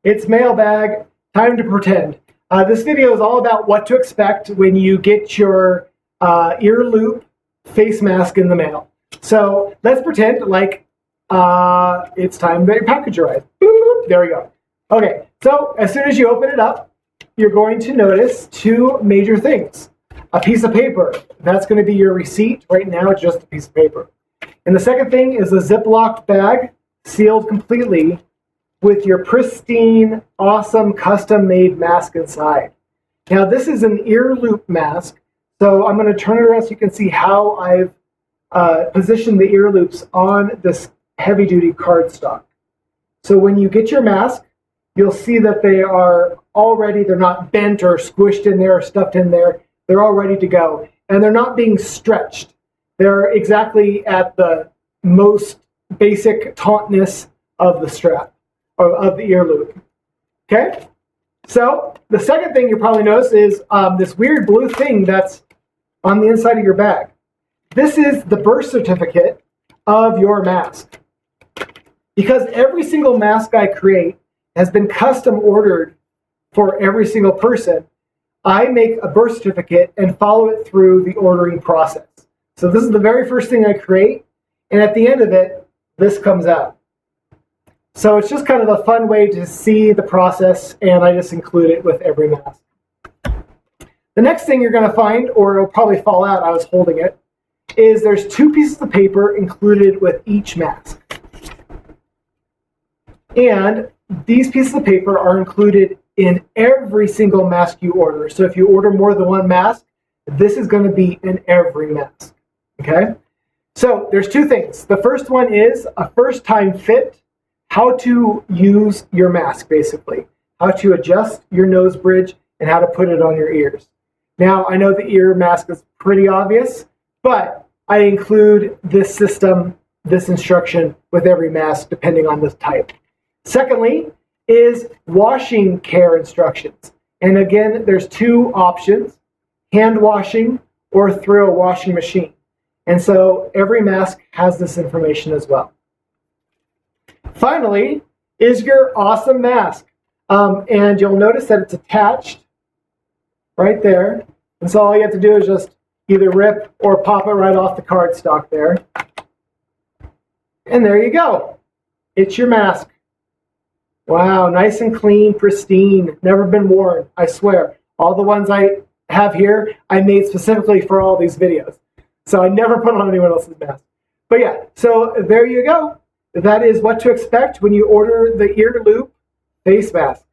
It's mailbag, time to pretend. This video is all about what to expect when you get your ear loop face mask in the mail. So let's pretend like it's time that your package arrives. There we go. Okay, so as soon as you open it up, you're going to notice two major things. A piece of paper, that's going to be your receipt. Right now it's just a piece of paper. And the second thing is a Ziploc bag sealed completely with your pristine, awesome, custom-made mask inside. Now this is an ear loop mask, so I'm going to turn it around so you can see how I've positioned the ear loops on this heavy-duty cardstock. So when you get your mask, you'll see that they're not bent or squished in there or stuffed in there. They're all ready to go. And they're not being stretched. They're exactly at the most basic tautness of the strap, or of the ear loop. Okay? So the second thing you probably notice is this weird blue thing that's on the inside of your bag. This is the birth certificate of your mask. Because every single mask I create has been custom ordered for every single person, I make a birth certificate and follow it through the ordering process. So this is the very first thing I create, and at the end of it, this comes out. So it's just kind of a fun way to see the process, and I just include it with every mask. The next thing you're going to find, or it'll probably fall out, I was holding it, is there's two pieces of paper included with each mask. And these pieces of paper are included in every single mask you order. So if you order more than one mask, this is going to be in every mask. Okay? So there's two things. The first one is a first-time fit, how to use your mask, basically. How to adjust your nose bridge and how to put it on your ears. Now, I know the ear mask is pretty obvious, but I include this system, this instruction with every mask, depending on the type. Secondly, is washing care instructions. And again, there's two options, hand washing or through a washing machine. And so every mask has this information as well. Finally, is your awesome mask. And you'll notice that it's attached right there. And so all you have to do is just either rip or pop it right off the cardstock there. And there you go. It's your mask. Wow, nice and clean, pristine, never been worn, I swear. All the ones I have here, I made specifically for all these videos. So I never put on anyone else's mask. But yeah, so there you go. That is what to expect when you order the ear loop face mask.